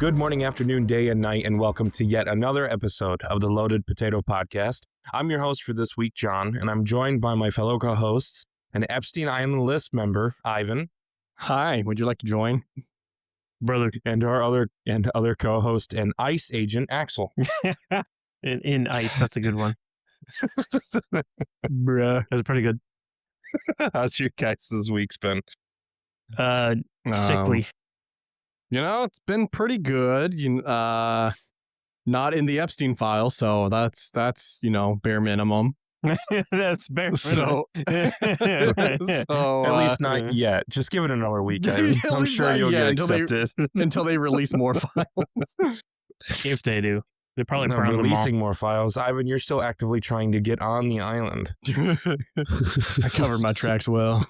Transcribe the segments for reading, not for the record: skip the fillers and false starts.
Good morning, afternoon, day, and night, and welcome to yet another episode of the Loaded Potato Podcast. I'm your host for this week, John, and I'm joined by my fellow co-hosts, an Epstein Island list member, Ivan. Hi, would you like to join? Brother. And our other co-host and ICE agent, Axel. in ICE, that's a good one. Bruh. That's pretty good. How's your guys' week's been? Sickly. It's been pretty good. Not in the Epstein file, so that's bare minimum. That's bare minimum. So, At least not yet. Just give it another week. I'm sure you'll get accepted. Until they release more files. If they do. They're probably releasing more files. Ivan, you're still actively trying to get on the island. I covered my tracks well.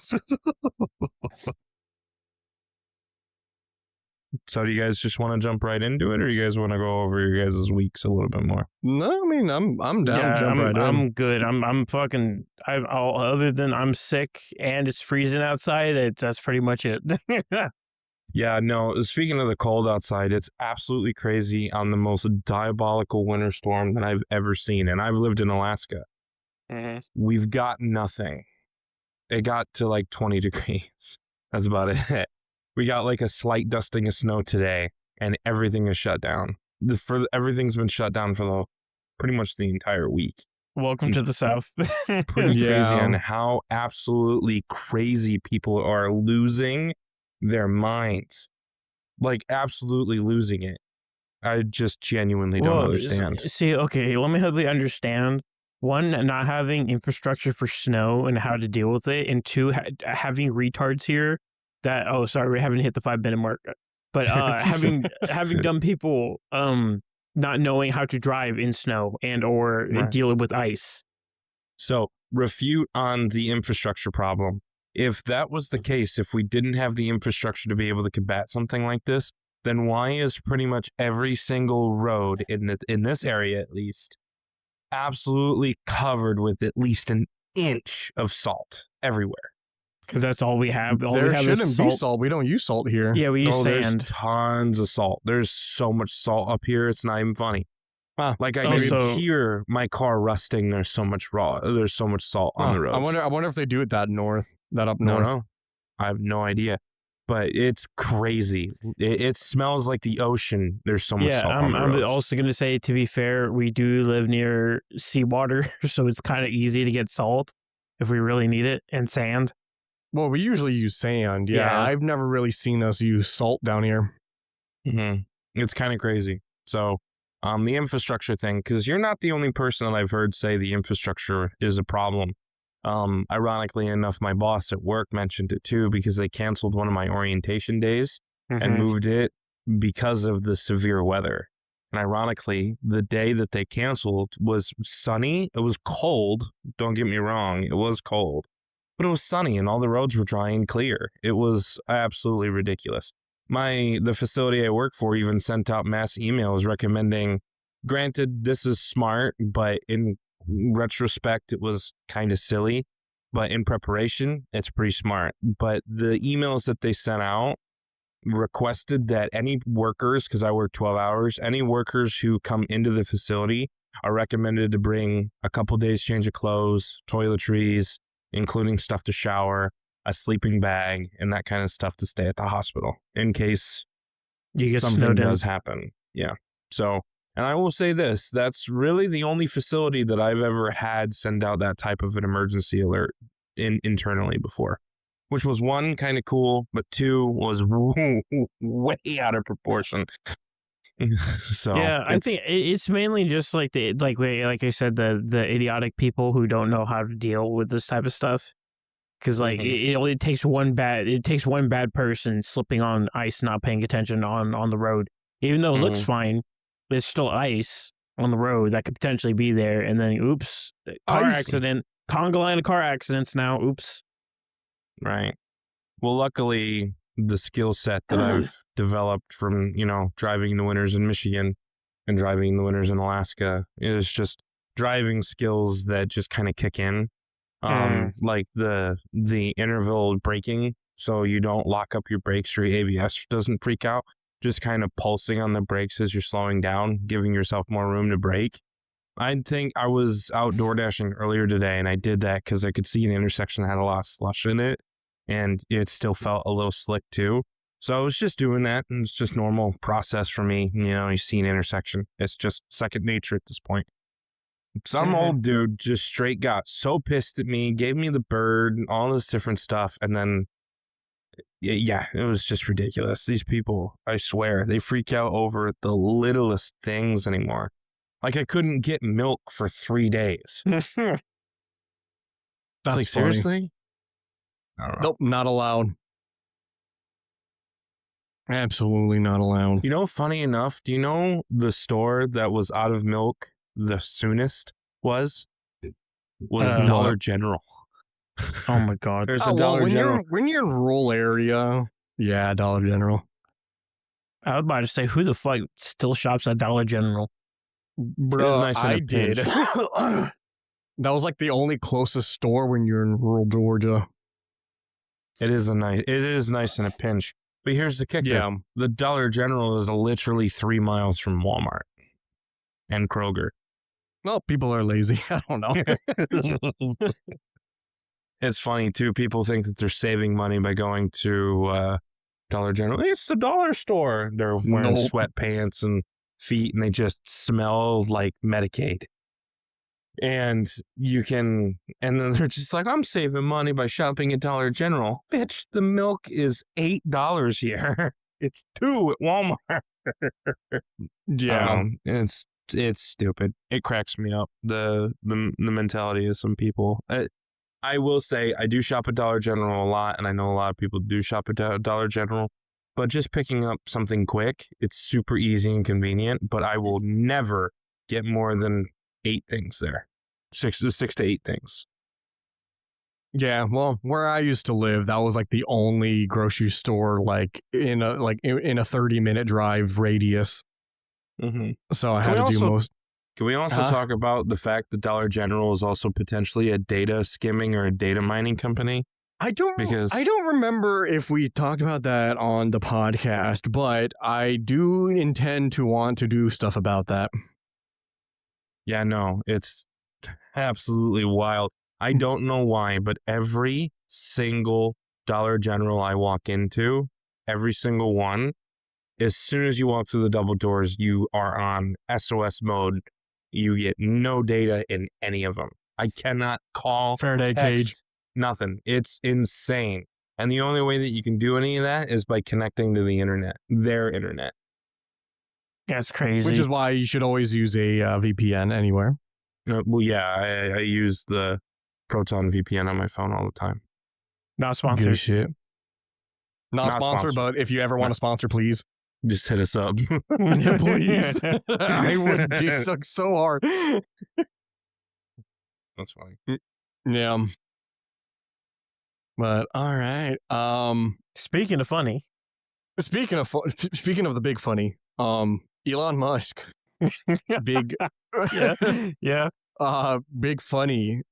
So do you guys just want to jump right into it, or you guys want to go over your guys' weeks a little bit more? No, I mean, I'm down to jump right in. I'm good. Other than I'm sick and it's freezing outside, that's pretty much it. Yeah, no, speaking of the cold outside, it's absolutely crazy on the most diabolical winter storm that I've ever seen. And I've lived in Alaska. Mm-hmm. We've got nothing. It got to like 20 degrees. That's about it. We got like a slight dusting of snow today, and everything is shut down. Everything's been shut down for pretty much the entire week. Welcome to the South. Pretty crazy on how absolutely crazy people are losing their minds. Like, absolutely losing it. I just genuinely don't understand. See, okay, let me help you understand. One, not having infrastructure for snow and how to deal with it. And two, having retards here that, we haven't hit the 5-minute mark. But having dumb people not knowing how to drive in snow and or dealing with ice. So, refute on the infrastructure problem. If that was the case, if we didn't have the infrastructure to be able to combat something like this, then why is pretty much every single road in this area, at least, absolutely covered with at least an inch of salt everywhere? Because that's all we have. There shouldn't be salt. We don't use salt here. Yeah, we use sand. There's tons of salt. There's so much salt up here. It's not even funny. Like, I can hear my car rusting. There's so much salt on the roads. I wonder if they do it that up north. No, I have no idea. But it's crazy. It smells like the ocean. There's so much salt on the roads. I'm also going to say, to be fair, we do live near seawater, so it's kind of easy to get salt if we really need it, and sand. Well, we usually use sand. Yeah. I've never really seen us use salt down here. Mm-hmm. It's kind of crazy. So, the infrastructure thing, because you're not the only person that I've heard say the infrastructure is a problem. Ironically enough, my boss at work mentioned it too, because they canceled one of my orientation days and moved it because of the severe weather. And ironically, the day that they canceled was sunny. It was cold. Don't get me wrong. It was cold. But it was sunny and all the roads were dry and clear. It was absolutely ridiculous. The facility I work for even sent out mass emails recommending, granted, this is smart, but in retrospect, it was kind of silly. But in preparation, it's pretty smart. But the emails that they sent out requested that any workers, because I work 12 hours, any workers who come into the facility are recommended to bring a couple days change of clothes, toiletries, including stuff to shower, a sleeping bag, and that kind of stuff to stay at the hospital in case something does happen. Yeah. So, and I will say this, that's really the only facility that I've ever had send out that type of an emergency alert internally before, which was one, kind of cool, but two was way out of proportion. So yeah, I think it's mainly just like like I said, the idiotic people who don't know how to deal with this type of stuff. Because like it only takes one bad person slipping on ice, not paying attention on the road. Even though it looks fine, there's still ice on the road that could potentially be there. And then, oops, accident. Conga line of car accidents now. Oops. Right. Well, luckily, the skill set that I've developed from, driving in the winters in Michigan and driving in the winters in Alaska is just driving skills that just kind of kick in. Like the interval braking, so you don't lock up your brakes or your ABS doesn't freak out. just kind of pulsing on the brakes as you're slowing down, giving yourself more room to brake. I think I was out door dashing earlier today, and I did that because I could see an intersection that had a lot of slush in it, and it still felt a little slick too. So I was just doing that, and it's just normal process for me. You know, you see an intersection. It's just second nature at this point. Some old dude just straight got so pissed at me, gave me the bird, all this different stuff, and then, yeah, it was just ridiculous. These people, I swear, they freak out over the littlest things anymore. Like I couldn't get milk for 3 days. That's It's like, funny. seriously? I don't know. Nope, not allowed. Absolutely not allowed. You know, funny enough, do you know the store that was out of milk the soonest was Dollar What? General. Oh my God. There's a Oh, well, Dollar General. when you're in rural area, yeah, Dollar General. I was about to say, who the fuck still shops at Dollar General? Bro, is nice in a I did. pinch. That was like the only closest store when you're in rural Georgia. It is nice in a pinch. But here's the kicker. Yeah. The Dollar General is literally 3 miles from Walmart and Kroger. Well, people are lazy. I don't know. It's funny, too. People think that they're saving money by going to Dollar General. It's the dollar store. They're wearing Nope. sweatpants and feet, and they just smell like Medicaid. And then they're just like, I'm saving money by shopping at Dollar General. Bitch, the milk is $8 here. It's $2 at Walmart. Yeah. It's stupid. It cracks me up. The mentality of some people. I will say I do shop at Dollar General a lot, and I know a lot of people do shop at Dollar General. But just picking up something quick, it's super easy and convenient. But I will never get more than 8 things there. 6 to 8 things. Yeah, well, where I used to live, that was like the only grocery store like in a 30-minute drive radius. Mm-hmm. So I Can had we to do also- most. Can we also Huh? talk about the fact that Dollar General is also potentially a data skimming or a data mining company? I don't Because- remember if we talked about that on the podcast, but I do intend to want to do stuff about that. Yeah, no, it's absolutely wild. I don't know why, but every single Dollar General I walk into, every single one, as soon as you walk through the double doors, you are on SOS mode. You get no data in any of them. I cannot call, Faraday text, cage. nothing. It's insane. And the only way that you can do any of that is by connecting to the internet, their internet. That's crazy. Which is why you should always use a VPN anywhere. Well, yeah, I use the Proton VPN on my phone all the time. not Good sponsored. shit. Not Not sponsored, sponsored. but if you ever want to sponsor, please. Just hit us up. Yeah, please. I would dick suck so hard. That's funny. Yeah. But all right. Speaking of funny, Speaking of the big funny, Elon Musk, big, yeah. big funny.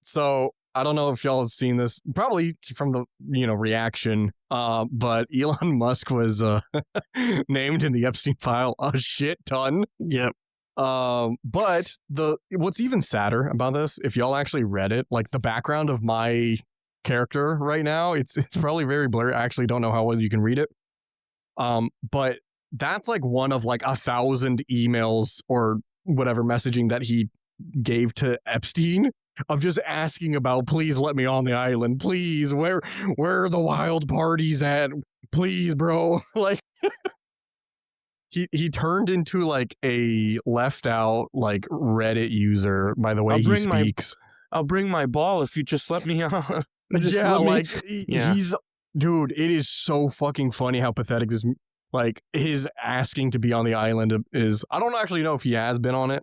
So I don't know if y'all have seen this, probably from the reaction. But Elon Musk was named in the Epstein file a shit ton. Yep. But what's even sadder about this, if y'all actually read it, like the background of my character right now, it's probably very blurry. I actually don't know how well you can read it. But that's like one of like 1,000 emails or whatever messaging that he gave to Epstein of just asking about, please let me on the island, please. Where are the wild parties at? Please, bro. Like he turned into like a left out like Reddit user by the way I'll he bring my- speaks. I'll bring my ball if you just let me on. Yeah, like Yeah. he's dude, it is so fucking funny how pathetic this like his asking to be on the island is. I don't actually know if he has been on it.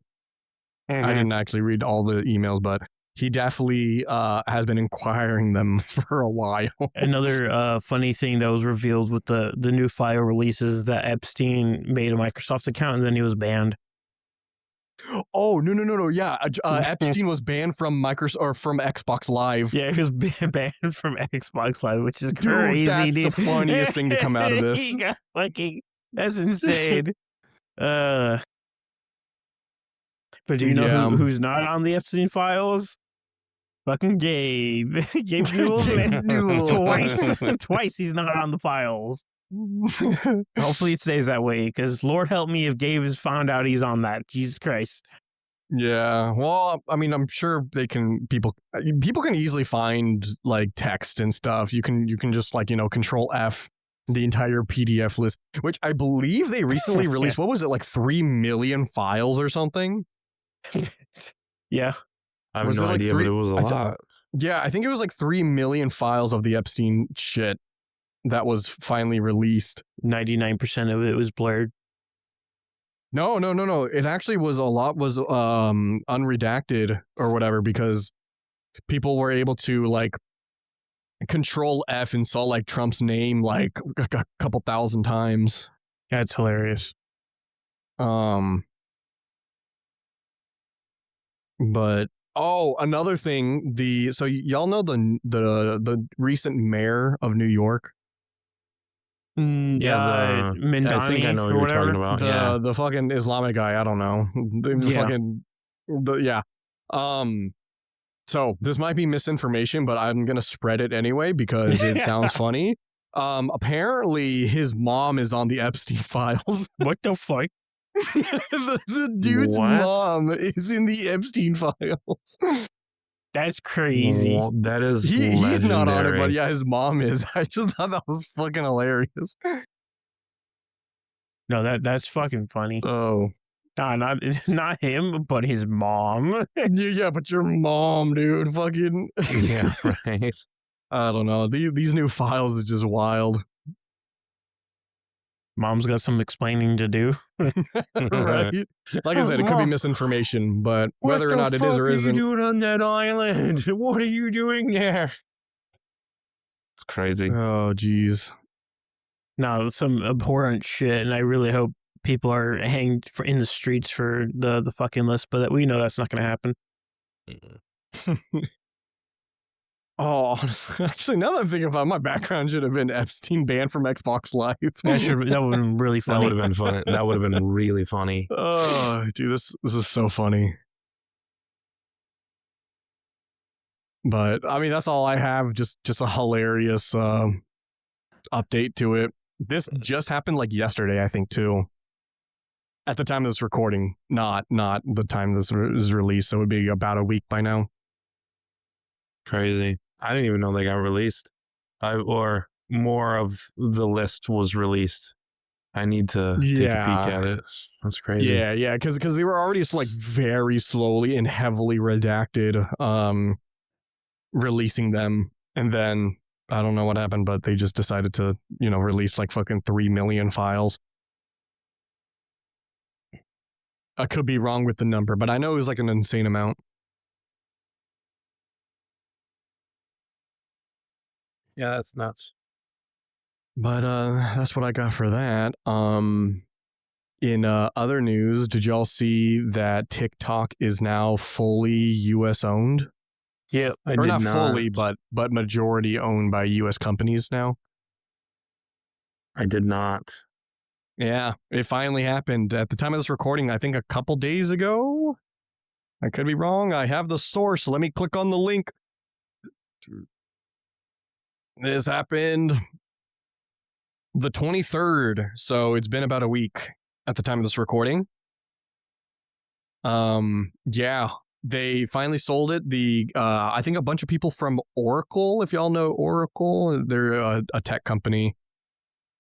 I didn't actually read all the emails, but he definitely has been inquiring them for a while. Another funny thing that was revealed with the new file releases that Epstein made a Microsoft account and then he was banned. Oh, no. Yeah. Epstein was banned from Microsoft or from Xbox Live. Yeah, he was banned from Xbox Live, which is Dude, crazy. that's the funniest thing to come out of this. He got that's insane. But do you know who's not on the Epstein files? Fucking Gabe. Gabe Newell. Twice he's not on the files. Hopefully it stays that way, because Lord help me if Gabe has found out he's on that. Jesus Christ. Yeah. Well, I mean, I'm sure people can easily find like text and stuff. You can just like, Control F the entire PDF list, which I believe they recently released. What was it, like 3 million files or something? Yeah. I have no idea, but it was a lot. Yeah, I think it was like 3 million files of the Epstein shit that was finally released. 99% of it was blurred. No. It actually was unredacted or whatever, because people were able to like Control F and saw like Trump's name like a couple thousand times. That's hilarious. But another thing, so y'all know the recent mayor of New York? Yeah, Mindani, I think I know what you're talking about. The fucking Islamic guy, I don't know. So this might be misinformation, but I'm gonna spread it anyway because it sounds funny. Apparently his mom is on the Epstein files. What the fuck? the dude's mom is in the Epstein files. That's crazy. Well, that is he's not on it, but yeah, his mom is. I just thought that was fucking hilarious. No, that's fucking funny. Oh. Nah, not him, but his mom. Yeah, but your mom, dude. Fucking. Yeah, right. I don't know. These new files is just wild. Mom's got some explaining to do. Right. Like I said, it could be misinformation, but whether or not it is or isn't. What are you doing on that island? What are you doing there? It's crazy. Oh, geez. No, some abhorrent shit, and I really hope people are hanged in the streets for the fucking list, but we know that's not going to happen. Oh, honestly, actually, now that I'm thinking about it, my background should have been Epstein banned from Xbox Live. That would have been really funny. That would have been fun. That would have been really funny. Oh, dude, this is so funny. But I mean, that's all I have. Just a hilarious update to it. This just happened like yesterday, I think, too. At the time of this recording, not the time this is released. So it would be about a week by now. Crazy. I didn't even know they got released. Or more of the list was released. I need to take a peek at it. That's crazy. Yeah, because they were already just like very slowly and heavily redacted, releasing them, and then I don't know what happened, but they just decided to, release like fucking 3 million files. I could be wrong with the number, but I know it was like an insane amount. Yeah, that's nuts. But that's what I got for that. In other news, did y'all see that TikTok is now fully U.S. owned? Yeah, or not fully, but majority owned by U.S. companies now. I did not. Yeah, it finally happened at the time of this recording. I think a couple days ago. I could be wrong. I have the source. Let me click on the link. This happened the 23rd, so it's been about a week at the time of this recording. Yeah, they finally sold it. I think a bunch of people from Oracle, if y'all know Oracle, they're a tech company,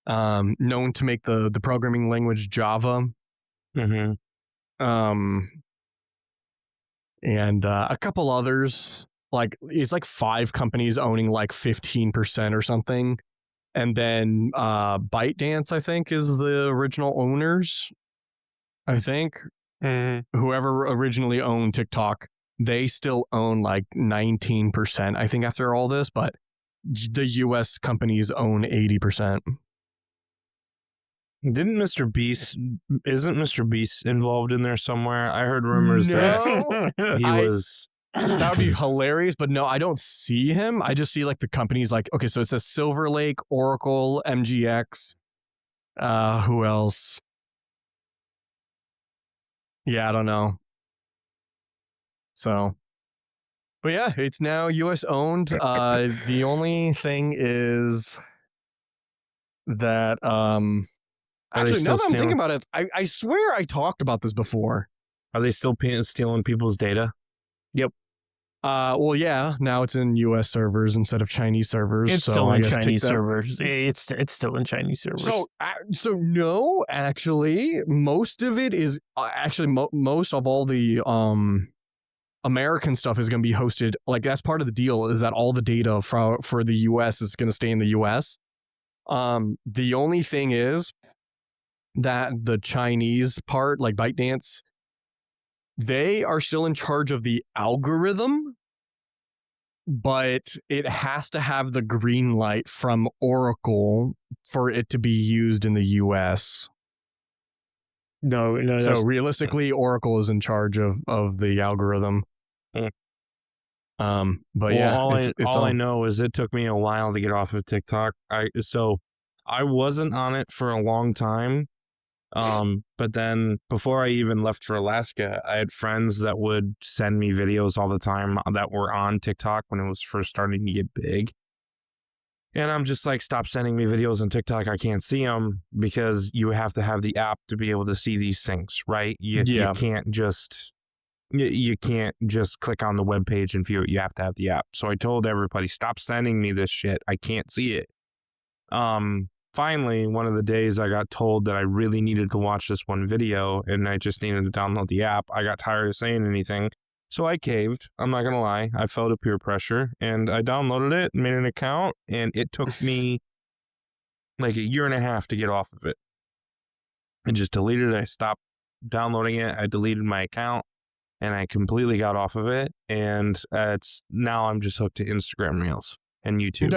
known to make the programming language Java. Mm-hmm. And a couple others. Like, it's like 5 companies owning like 15% or something. And then ByteDance, I think, is the original owners. I think. Whoever originally owned TikTok, they still own like 19%, I think, after all this. But the US companies own 80%. Isn't Mr. Beast involved in there somewhere? I heard rumors that he was. That would be hilarious, but no, I don't see him. I just see like the companies like, okay, so it says Silver Lake, Oracle, MGX. Who else? Yeah, I don't know. So, but yeah, it's now US owned. The only thing is that actually, now that I'm thinking about it, I swear I talked about this before. Are they still stealing people's data? Yep. Well, yeah. Now it's in U.S. servers instead of Chinese servers. It's still in Chinese servers. It's still in Chinese servers. So no, actually, most of it is most of all the American stuff is going to be hosted. Like that's part of the deal is that all the data for the U.S. is going to stay in the U.S. The only thing is that the Chinese part, like ByteDance, they are still in charge of the algorithm, but it has to have the green light from Oracle for it to be used in the US. No. So realistically, Oracle is in charge of the algorithm. Mm. But well, yeah, all I know is it took me a while to get off of TikTok. So I wasn't on it for a long time. But then before I even left for Alaska, I had friends that would send me videos all the time that were on TikTok when it was first starting to get big. And I'm just like, stop sending me videos on TikTok. I can't see them because you have to have the app to be able to see these things, right? You can't just click on the webpage and view it. You have to have the app. So I told everybody, stop sending me this shit. I can't see it. Finally, one of the days I got told that I really needed to watch this one video and I just needed to download the app. I got tired of saying anything, so I caved. I'm not going to lie. I fell to peer pressure and I downloaded it, made an account, and it took me like 1.5 years to get off of it. I just deleted it. I stopped downloading it. I deleted my account and I completely got off of it. And now I'm just hooked to Instagram Reels and YouTube.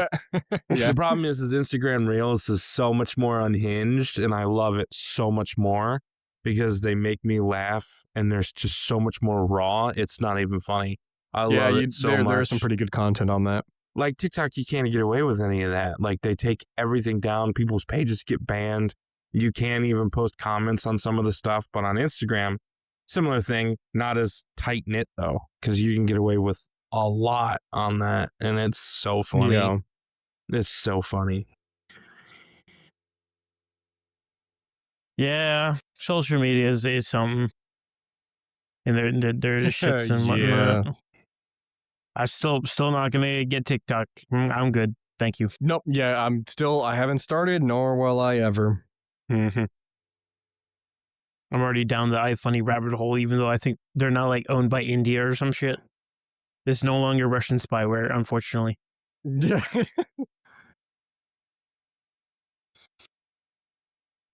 The problem is Instagram Reels is so much more unhinged and I love it so much more because they make me laugh and there's just so much more raw. It's not even funny. I love it so much. There's some pretty good content on that. Like TikTok, you can't get away with any of that. Like they take everything down. People's pages get banned. You can't even post comments on some of the stuff. But on Instagram, similar thing, not as tight knit though, because you can get away with a lot on that, and it's so funny. Yeah. It's so funny. Yeah, social media is something, and there's shits and whatnot. Yeah. I'm still not gonna get TikTok. I'm good, thank you. Nope. Yeah, I haven't started, nor will I ever. Mm-hmm. I'm already down the iFunny rabbit hole, even though I think they're not like owned by India or some shit. It's no longer Russian spyware, unfortunately. Yeah.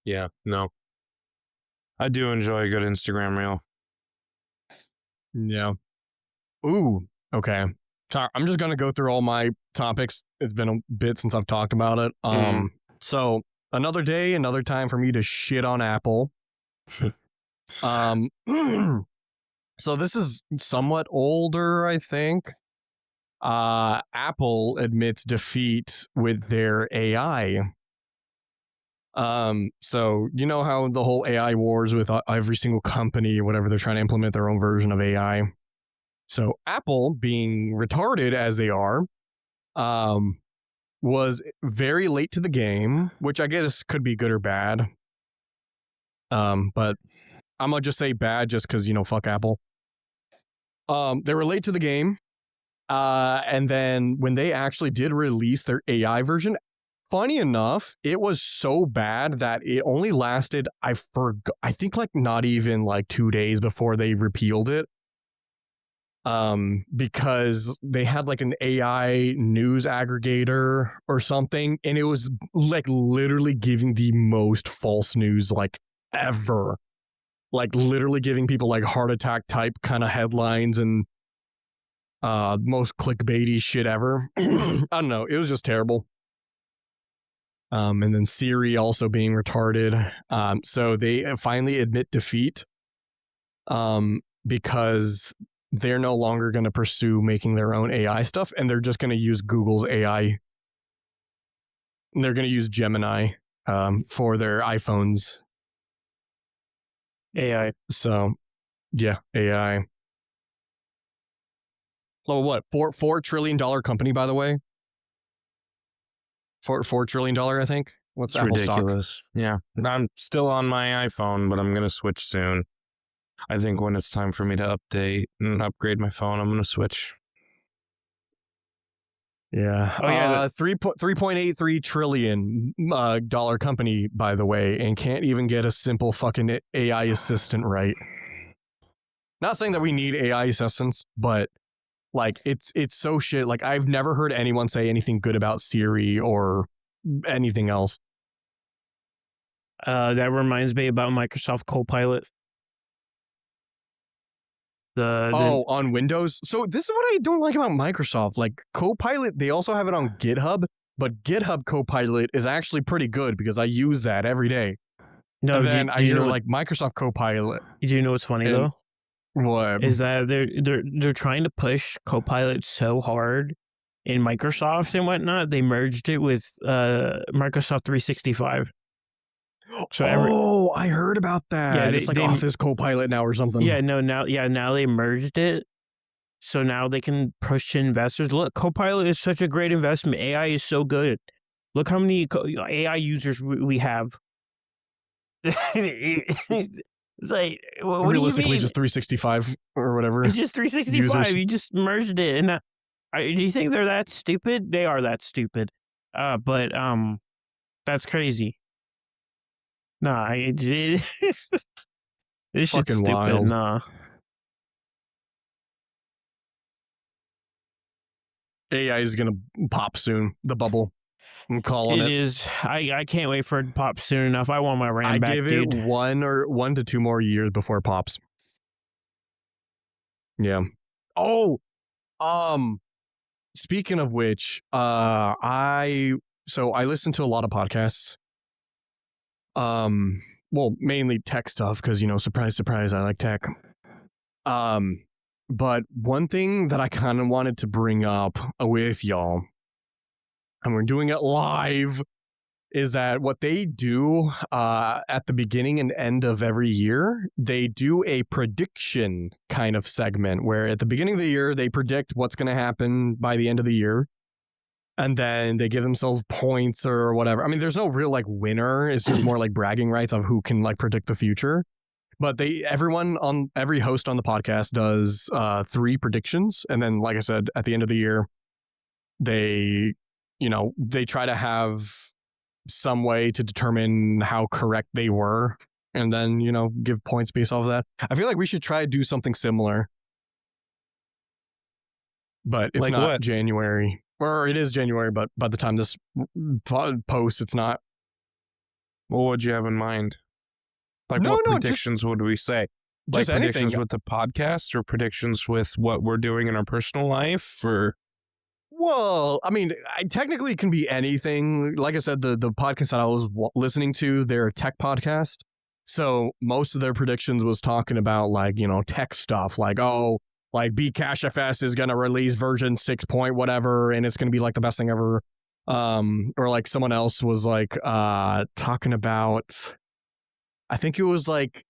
Yeah, no. I do enjoy a good Instagram reel. Yeah. Ooh, okay. I'm just going to go through all my topics. It's been a bit since I've talked about it. So, another day, another time for me to shit on Apple. So this is somewhat older, I think. Apple admits defeat with their AI. So you know how the whole AI wars with every single company or whatever, they're trying to implement their own version of AI. So Apple, being retarded as they are, was very late to the game, which I guess could be good or bad. But I'm gonna just say bad just because, fuck Apple. They were late to the game. And then when they actually did release their AI version, funny enough, it was so bad that it only lasted, I think like not even like 2 days before they repealed it. Because they had like an AI news aggregator or something, and it was like literally giving the most false news like ever. Like literally giving people like heart attack type kind of headlines and most clickbaity shit ever. I don't know. It was just terrible. And then Siri also being retarded. So they finally admit defeat because they're no longer going to pursue making their own AI stuff, and they're just going to use Google's AI. And they're going to use Gemini for their iPhones. AI. So, yeah, AI. Oh, what? $4 trillion company, by the way. $4 trillion, I think. What's It's Apple ridiculous. stock? Yeah. I'm still on my iPhone, but I'm going to switch soon. I think when it's time for me to update and upgrade my phone, I'm going to switch. Yeah. Oh, yeah, $3.83 trillion dollar company, by the way, and can't even get a simple fucking AI assistant right. Not saying that we need AI assistants, but like it's so shit. Like I've never heard anyone say anything good about Siri or anything else. That reminds me about Microsoft Copilot. On Windows. So this is what I don't like about Microsoft. Like Copilot, they also have it on GitHub, but GitHub Copilot is actually pretty good because I use that every day. No, and then do I you hear know like Microsoft Copilot. do you know what's funny And- though? What? Is that they're trying to push Copilot so hard in Microsoft and whatnot. They merged it with Microsoft 365. So I heard about that. Yeah, It's like they- Office Copilot now or something. now they merged it. So now they can push to investors. Look, Copilot is such a great investment. AI is so good. Look how many AI users we have. It's like, what do you Realistically, mean? just 365 or whatever. It's just 365. users. You just merged it, and do you think they're that stupid? They are that stupid. But that's crazy. Nah, it's shit's Fucking stupid. wild. Nah. AI is gonna pop soon. The bubble. I'm calling It it. is. I can't wait for it to pop soon enough. I want my RAM I back, give dude. it 1 to 2 more years before it pops. Yeah. Oh, speaking of which, I listen to a lot of podcasts. Well, mainly tech stuff because surprise, surprise, I like tech. But one thing that I kind of wanted to bring up with y'all, and we're doing it live, is that what they do at the beginning and end of every year, they do a prediction kind of segment where at the beginning of the year, they predict what's going to happen by the end of the year. And then they give themselves points or whatever. I mean, there's no real like winner. It's just more like bragging rights of who can like predict the future. But every host on the podcast does 3 predictions. And then, like I said, at the end of the year, they try to have some way to determine how correct they were and then, give points based off of that. I feel like we should try to do something similar. But it's Like not what? January. Or it is January, but by the time this posts, it's not. What would you have in mind? Like No, what no, just- predictions would we say? Like Just predictions anything. with the podcast or predictions with what we're doing in our personal life? Or Well, I mean, technically it can be anything. Like I said, the podcast that I was listening to, they're a tech podcast. So most of their predictions was talking about like, tech stuff like, like Bcashfs is going to release version 6 point whatever, and it's going to be like the best thing ever. Or like someone else was like talking about, I think it was like,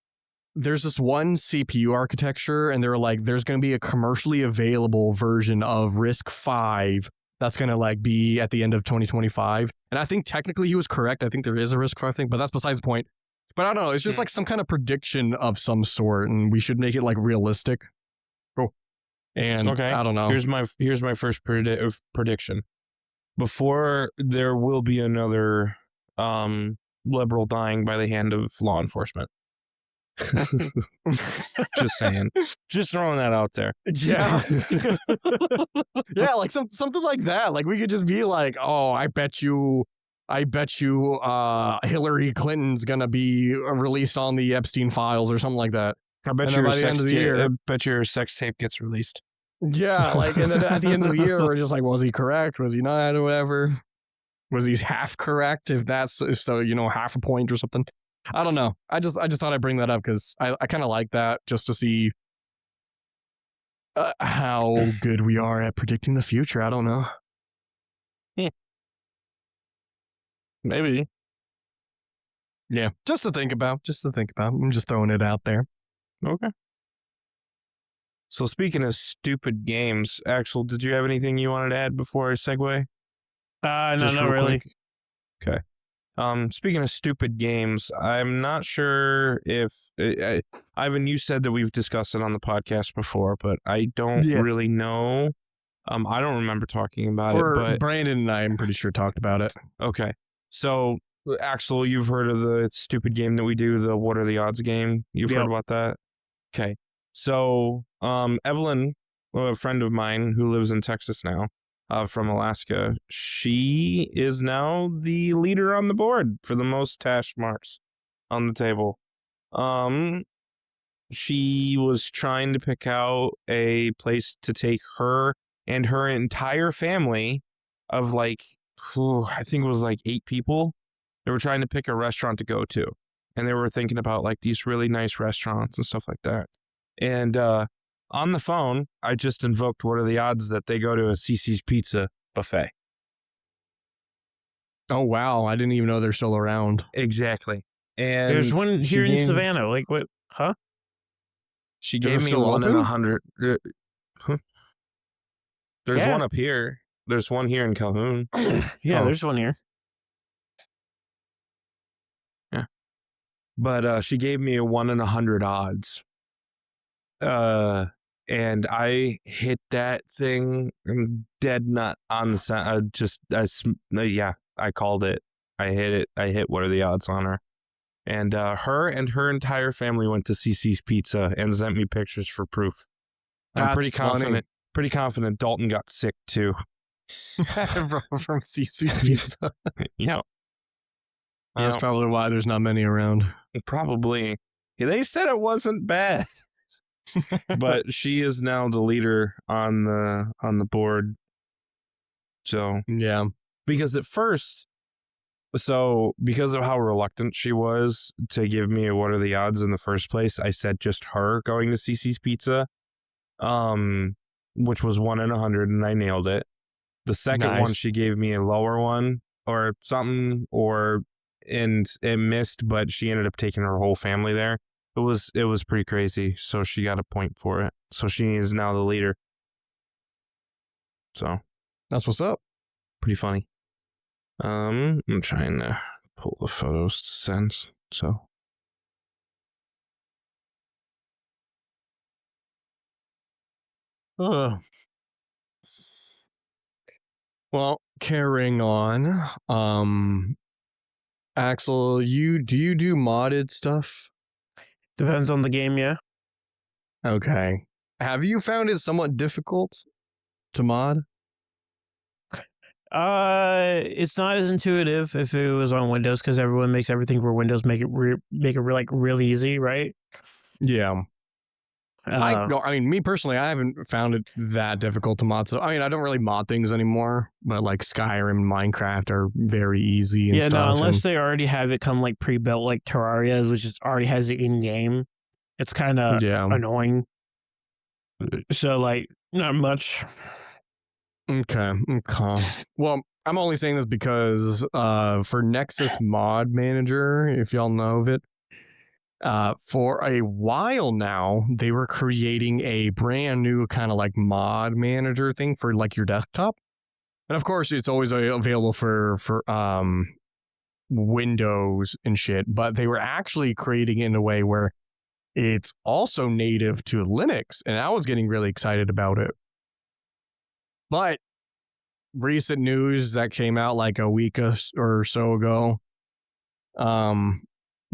there's this one CPU architecture and they're like, there's going to be a commercially available version of RISC-V that's going to like be at the end of 2025. And I think technically he was correct. I think there is a RISC-V thing, but that's besides the point. But I don't know. It's just like some kind of prediction of some sort, and we should make it like realistic. Oh, and okay, I don't know. Here's my first prediction. Before there will be another liberal dying by the hand of law enforcement. Just saying. Just throwing that out there. Yeah. Yeah, like something like that. Like we could just be like, oh, I bet you Hillary Clinton's gonna be released on the Epstein files or something like that. I bet And then your by the end sex of the year- I bet your sex tape gets released. Yeah, like and then at the end of the year we're just like, was he correct? Was he not or whatever? Was he half correct? If so, half a point or something. I don't know. I just thought I'd bring that up because I kind of like that just to see how good we are at predicting the future. I don't know. Maybe. Yeah, just to think about. I'm just throwing it out there. Okay. So speaking of stupid games, Axel, did you have anything you wanted to add before I segue? No, Just not real really. quick? Okay. Speaking of stupid games, I'm not sure if Ivan, you said that we've discussed it on the podcast before, but I don't really know. I don't remember talking about it, but Brandon and I'm pretty sure talked about it. Okay. So, Axel, you've heard of the stupid game that we do, the What Are the Odds game? You've heard about that? Okay. So, Evelyn, a friend of mine who lives in Texas now, from Alaska, she is now the leader on the board for the most tash marks on the table. She was trying to pick out a place to take her and her entire family of I think it was 8 people. They were trying to pick a restaurant to go to. And they were thinking about these really nice restaurants and stuff like that. And on the phone, I just invoked what are the odds that they go to a CC's Pizza buffet. Oh, wow. I didn't even know they're still around. Exactly. And there's one here in Savannah. What? Huh? She gave me 1 in 100. There's one up here. There's one here in Calhoun. There's one here. Yeah. But she gave me a 1 in 100 odds. And I hit that thing dead nut on the side. I called it. I hit it. I hit what are the odds on her. And her entire family went to CC's Pizza and sent me pictures for proof. I'm pretty confident. Pretty confident Dalton got sick too. From CC's Pizza. Yeah. That's probably why there's not many around. Probably. They said it wasn't bad. But she is now the leader on the board. So yeah. Because at first, because of how reluctant she was to give me a what are the odds in the first place, I said just her going to CC's Pizza. Which was 1 in 100, and I nailed it. The second one, she gave me a lower one or something, and it missed, but she ended up taking her whole family there. It was pretty crazy, so she got a point for it. So she is now the leader. So that's what's up. Pretty funny. I'm trying to pull the photos to send. So. Well, carrying on. Axel, do you do modded stuff? Depends on the game, yeah. Okay. Have you found it somewhat difficult to mod? It's not as intuitive if it was on Windows because everyone makes everything for Windows make it real easy, right? Yeah. I mean, me personally, I haven't found it that difficult to mod. So, I mean, I don't really mod things anymore, but Skyrim and Minecraft are very easy and stuff. Yeah, no, unless they already have it come pre-built like Terraria's, which already has it in-game. It's kind of annoying. So, not much. Okay. Well, I'm only saying this because for Nexus Mod Manager, if y'all know of it, for a while now, they were creating a brand new kind of mod manager thing for your desktop. And of course, it's always available for Windows and shit, but they were actually creating it in a way where it's also native to Linux. And I was getting really excited about it. But recent news that came out a week or so ago,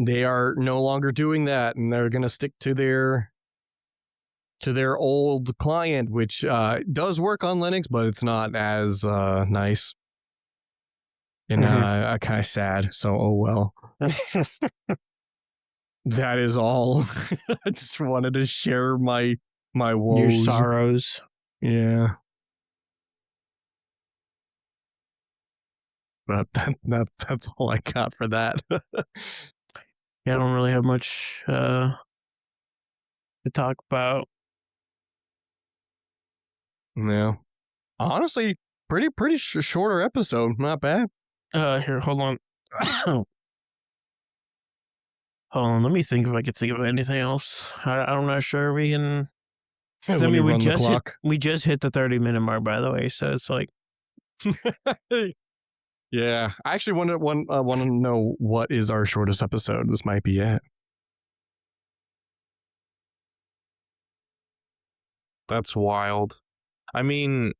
they are no longer doing that, and they're going to stick to their old client, which does work on Linux, but it's not as nice. And I'm kind of sad. So, oh well. That is all. I just wanted to share my woes. Your sorrows. Yeah. But that's all I got for that. Yeah, I don't really have much to talk about. Yeah. Honestly, pretty shorter episode. Not bad. Here, hold on. Hold on, let me think if I could think of anything else. I'm not sure we can. 'Cause, I When you mean, run the clock. we just hit the 30-minute mark, by the way. So it's like, Yeah, I actually want to know what is our shortest episode. This might be it. That's wild. I mean,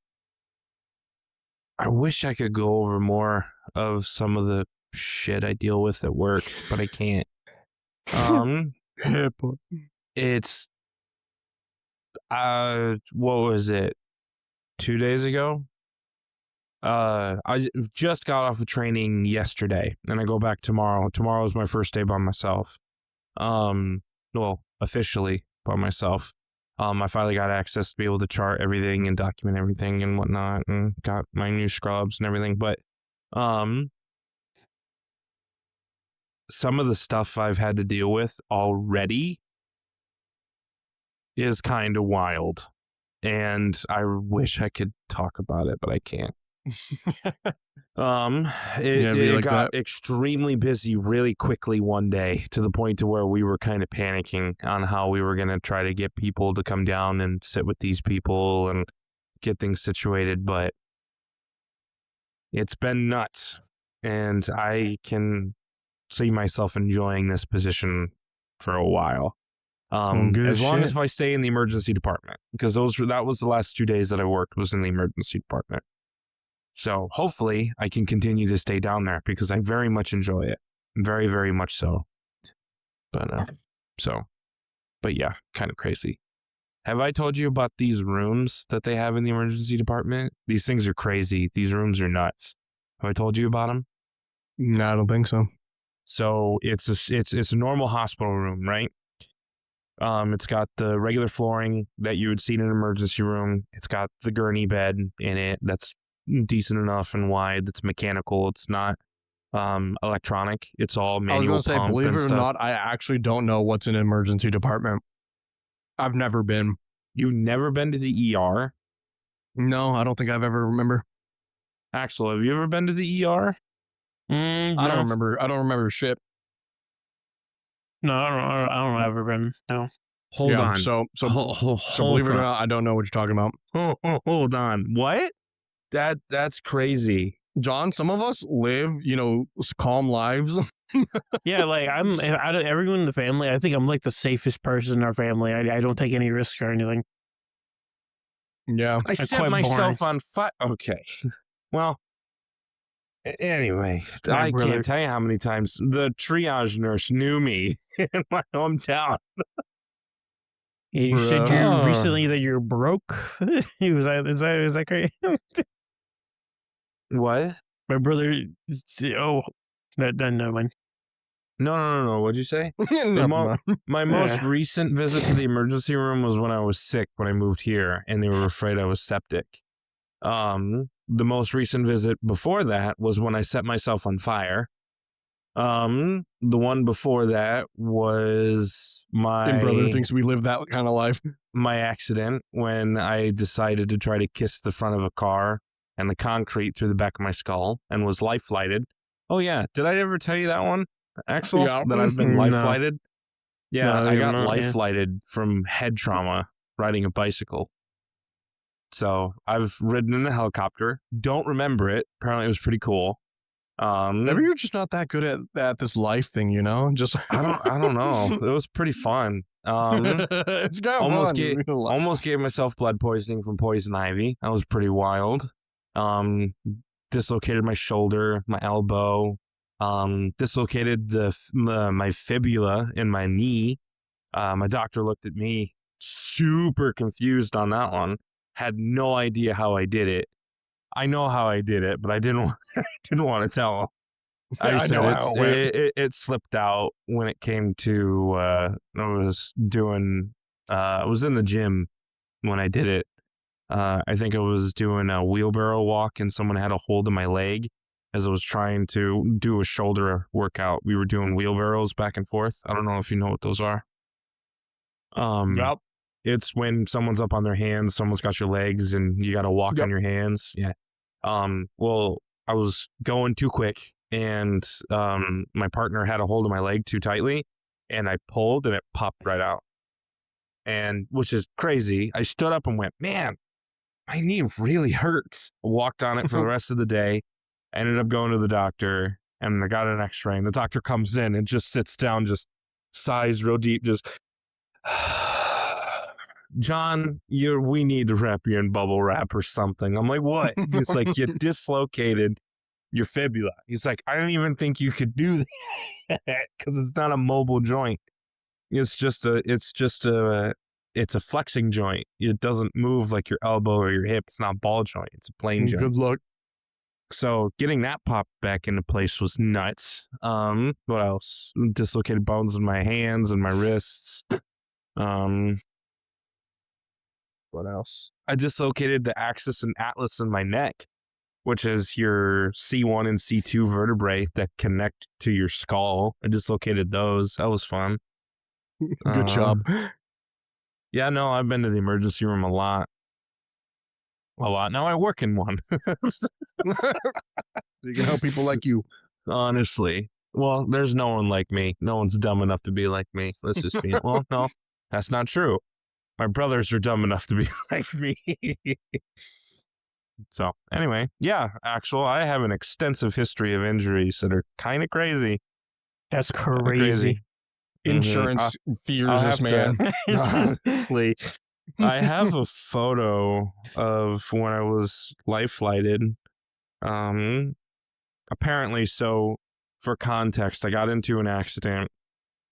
I wish I could go over more of some of the shit I deal with at work, but I can't. It's what was it? 2 days ago? I just got off of training yesterday, and I go back tomorrow. Tomorrow is my first day by myself. Well, officially by myself. I finally got access to be able to chart everything and document everything and whatnot, and got my new scrubs and everything. But, some of the stuff I've had to deal with already is kind of wild, and I wish I could talk about it, but I can't. It like got that. extremely busy really quickly one day, to the point to where we were kind of panicking on how we were going to try to get people to come down and sit with these people and get things situated, but it's been nuts, and I can see myself enjoying this position for a while. Good As long shit. as if I stay in the emergency department, because that was the last 2 days that I worked was in the emergency department. So hopefully I can continue to stay down there, because I very much enjoy it. Very, very much so. But yeah, kind of crazy. Have I told you about these rooms that they have in the emergency department? These things are crazy. These rooms are nuts. Have I told you about them? No, I don't think so. So it's a normal hospital room, right? It's got the regular flooring that you would see in an emergency room. It's got the gurney bed in it that's decent enough and wide. It's mechanical. It's not electronic. It's all manual. I was going to say, believe it or stuff. not, I actually don't know what's in an emergency department. I've never been. You've never been to the ER? No, I don't think I've ever remember. Axel, have you ever been to the ER? I don't remember. I don't remember shit. No, I don't ever been. No. Hold on. So believe it or not, I don't know what you're talking about. Hold on. What? That's crazy. John, some of us live, calm lives. Yeah, like I'm out of everyone in the family, I think I'm like the safest person in our family. I don't take any risks or anything. Yeah. I set myself on fire. Okay. Well, anyway, I can't tell you how many times the triage nurse knew me in my hometown. You said you recently that you're broke. Is that crazy? What? My brother. Oh, no, man. No. What'd you say? My most recent visit to the emergency room was when I was sick, when I moved here, and they were afraid I was septic. The most recent visit before that was when I set myself on fire. The one before that was my brother thinks we live that kind of life. My accident when I decided to try to kiss the front of a car and the concrete through the back of my skull and was life flighted. Oh yeah, did I ever tell you that one, Axel? Yeah. That I've been life flighted? Yeah, No, I got not, life yeah. flighted from head trauma riding a bicycle. So I've ridden in a helicopter. Don't remember it. Apparently it was pretty cool. Maybe you're just not that good at this life thing, Just I don't know. It was pretty fun. It's got almost fun. almost gave myself blood poisoning from poison ivy. That was pretty wild. Dislocated my shoulder, my elbow. Dislocated my fibula in my knee. My doctor looked at me super confused on that one. Had no idea how I did it. I know how I did it, but I didn't want to tell him. I said it slipped out when it came to I was in the gym when I did it. I think I was doing a wheelbarrow walk and someone had a hold of my leg as I was trying to do a shoulder workout. We were doing wheelbarrows back and forth. I don't know if you know what those are. Yep. It's when someone's up on their hands, someone's got your legs, and you got to walk on your hands. Yeah. Well, I was going too quick, and my partner had a hold of my leg too tightly, and I pulled, and it popped right out. And which is crazy. I stood up and went, man, my knee really hurts. Walked on it for the rest of the day. I ended up going to the doctor, and I got an x-ray, and the doctor comes in and just sits down, just sighs real deep, just, John, we need to wrap you in bubble wrap or something. I'm like, what? He's like, you dislocated your fibula. He's like, I don't even think you could do that because it's not a mobile joint. It's a flexing joint. It doesn't move like your elbow or your hip. It's not a ball joint. It's a plain joint. Good luck. So getting that popped back into place was nuts. What else? Dislocated bones in my hands and my wrists. What else? I dislocated the axis and atlas in my neck, which is your C1 and C2 vertebrae that connect to your skull. I dislocated those. That was fun. Good job. Yeah, no, I've been to the emergency room a lot. Now I work in one. You can help people like you. Honestly. Well, there's no one like me. No one's dumb enough to be like me. Let's just be. Well, no, that's not true. My brothers are dumb enough to be like me. So anyway, yeah, I have an extensive history of injuries that are kind of crazy. That's crazy. Insurance fears this man. Honestly, I have a photo of when I was life flighted. Apparently, so for context, I got into an accident.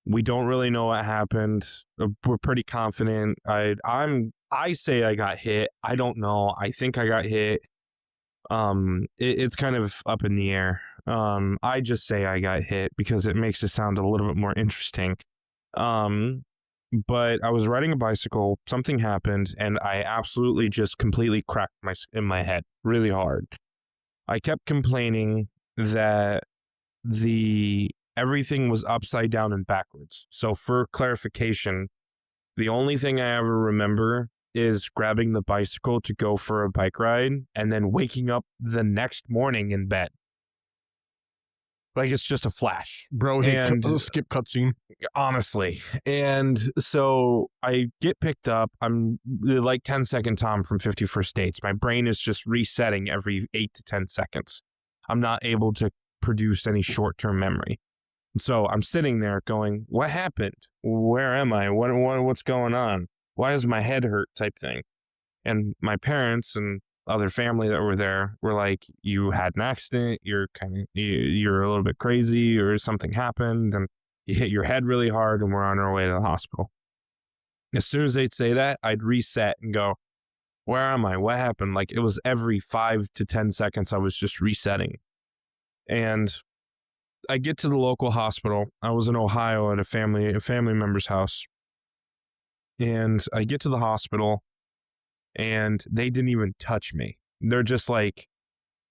We don't really know what happened. We're pretty confident. I say I got hit. I don't know. I think I got hit. It's kind of up in the air. I just say I got hit because it makes it sound a little bit more interesting. But I was riding a bicycle, something happened, and I absolutely just completely cracked in my head really hard. I kept complaining that everything was upside down and backwards. So for clarification, the only thing I ever remember is grabbing the bicycle to go for a bike ride and then waking up the next morning in bed. Like it's just a flash. Bro, skip cutscene. Honestly. And so I get picked up. I'm like 10-second Tom from 51st Dates. My brain is just resetting every 8 to 10 seconds. I'm not able to produce any short-term memory. So I'm sitting there going, what happened? Where am I? What's going on? Why does my head hurt type thing? And my parents and other family that were there were like, you had an accident, you're a little bit crazy or something happened and you hit your head really hard and we're on our way to the hospital. As soon as they'd say that, I'd reset and go, where am I? What happened? Like it was every 5 to 10 seconds I was just resetting. And I get to the local hospital. I was in Ohio at a family member's house. And I get to the hospital and they didn't even touch me. They're just like,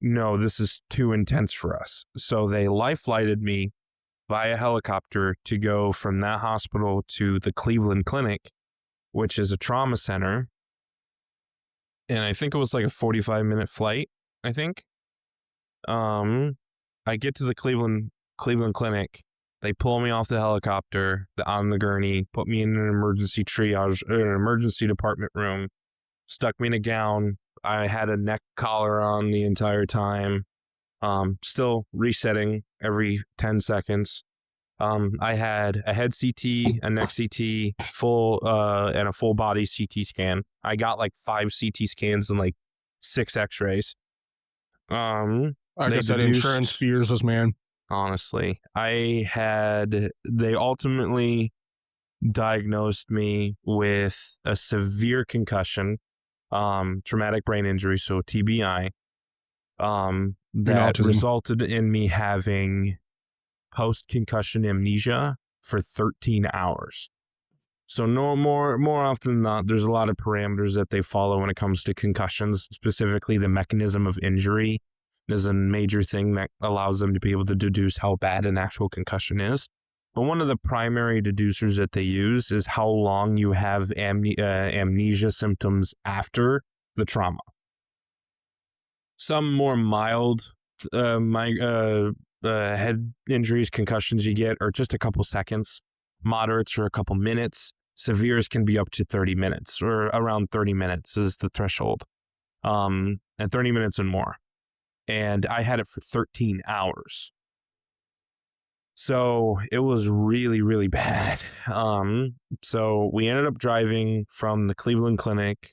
no, this is too intense for us. So they life flighted me via helicopter to go from that hospital to the Cleveland Clinic, which is a trauma center. And I think it was like a 45-minute flight, I think. I get to the Cleveland Clinic. They pull me off the helicopter on the gurney, put me in an emergency triage, an emergency department room, stuck me in a gown. I had a neck collar on the entire time, still resetting every 10 seconds. I had a head CT, a neck CT, and a full body CT scan. I got like 5 CT scans and like 6 X-rays. Like I said, insurance fears us, man. Honestly, they ultimately diagnosed me with a severe concussion, traumatic brain injury, so TBI, that resulted in me having post-concussion amnesia for 13 hours. So no more often than not, there's a lot of parameters that they follow when it comes to concussions, specifically the mechanism of injury. is a major thing that allows them to be able to deduce how bad an actual concussion is. But one of the primary deducers that they use is how long you have amnesia symptoms after the trauma. Some more mild head injuries, concussions you get are just a couple seconds. Moderates are a couple minutes. Severes can be up to 30 minutes, or around 30 minutes is the threshold. And 30 minutes and more. And I had it for 13 hours. So it was really, really bad. So we ended up driving from the Cleveland Clinic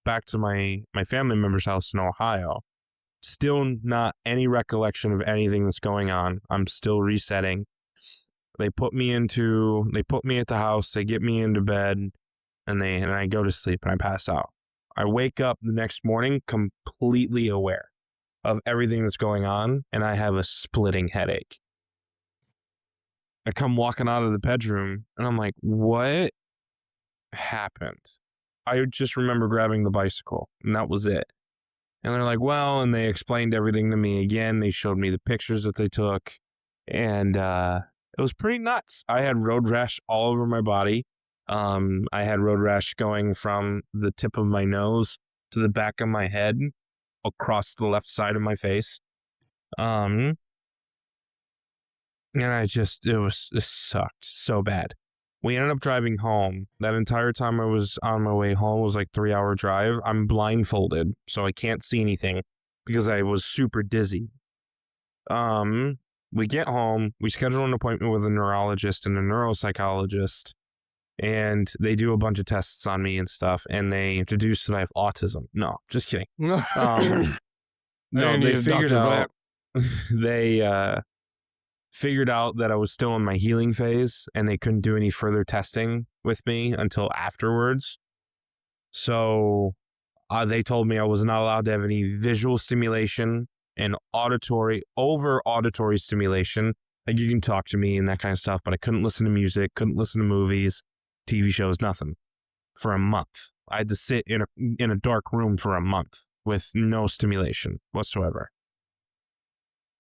back to my family member's house in Ohio. Still not any recollection of anything that's going on. I'm still resetting. They put me at the house, they get me into bed, and I go to sleep and I pass out. I wake up the next morning completely aware of everything that's going on, and I have a splitting headache. I come walking out of the bedroom, and I'm like, what happened? I just remember grabbing the bicycle, and that was it. And they're like, well, and they explained everything to me again. They showed me the pictures that they took, and it was pretty nuts. I had road rash all over my body. I had road rash going from the tip of my nose to the back of my head across the left side of my face. And it sucked so bad. We ended up driving home. That entire time I was on my way home was like 3-hour drive. I'm blindfolded, so I can't see anything because I was super dizzy. We get home, we schedule an appointment with a neurologist and a neuropsychologist, and they do a bunch of tests on me and stuff, and they introduce that I have autism. No, just kidding. No, they figured out figured out that I was still in my healing phase, and they couldn't do any further testing with me until afterwards. So they told me I was not allowed to have any visual stimulation and auditory stimulation. Like, you can talk to me and that kind of stuff, but I couldn't listen to music, couldn't listen to movies, TV shows, nothing for a month. I had to sit in a dark room for a month with no stimulation whatsoever.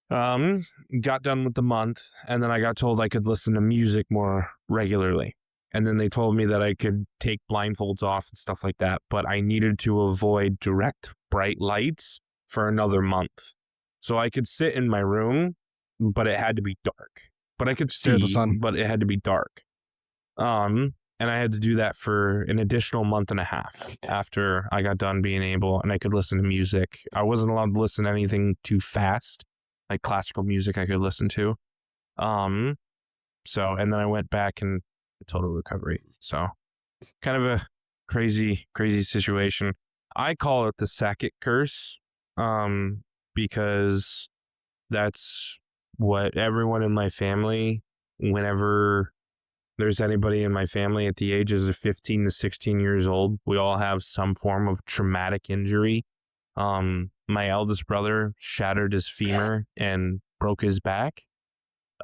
Got done with the month, and then I got told I could listen to music more regularly. And then they told me that I could take blindfolds off and stuff like that, but I needed to avoid direct bright lights for another month. So I could sit in my room, but it had to be dark. But I could see the sun, but it had to be dark. And I had to do that for an additional month and a half after I got done being able, and I could listen to music. I wasn't allowed to listen to anything too fast, like classical music I could listen to. And then I went back and total recovery. So kind of a crazy situation. I call it the Sackett curse, because that's what everyone in my family, whenever there's anybody in my family at the ages of 15 to 16 years old, we all have some form of traumatic injury. My eldest brother shattered his femur and broke his back.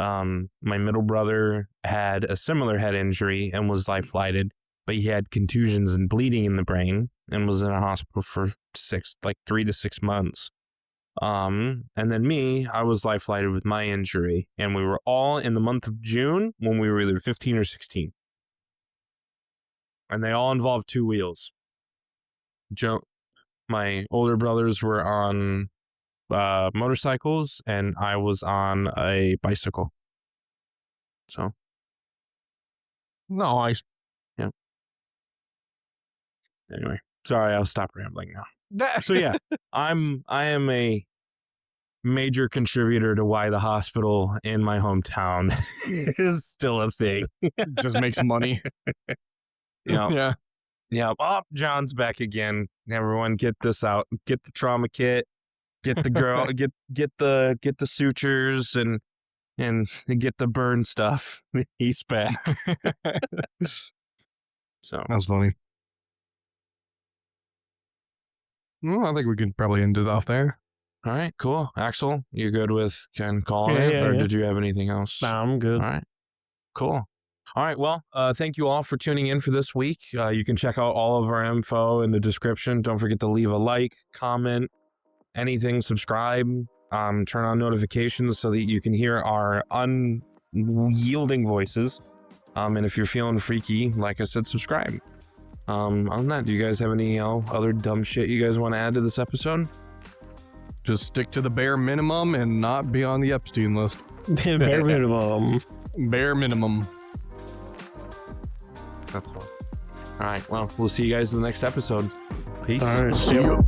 My middle brother had a similar head injury and was life-flighted, but he had contusions and bleeding in the brain and was in a hospital for 3 to 6 months. And then me, I was life-flighted with my injury, and we were all in the month of June when we were either 15 or 16. And they all involved 2 wheels. My older brothers were on motorcycles, and I was on a bicycle. So. Nice. Yeah. Anyway, sorry, I'll stop rambling now. So yeah, I am a major contributor to why the hospital in my hometown is still a thing. Just makes money. Yeah. Yeah. Oh, John's back again. Everyone get this out. Get the trauma kit. Get the girl. get the sutures and get the burn stuff. He's back. So that's funny. Well, I think we could probably end it off there. All right, cool. Axel, you good with calling it, or did you have anything else? Nah, I'm good. All right, cool. All right, well, thank you all for tuning in for this week. You can check out all of our info in the description. Don't forget to leave a like, comment, anything, subscribe, Turn on notifications so that you can hear our unyielding voices. And if you're feeling freaky, like I said, subscribe. Other than that, do you guys have any other dumb shit you guys want to add to this episode? Just stick to the bare minimum and not be on the Epstein list. Bare minimum. Bare minimum. That's fine. All right. Well, we'll see you guys in the next episode. Peace. All right. See you.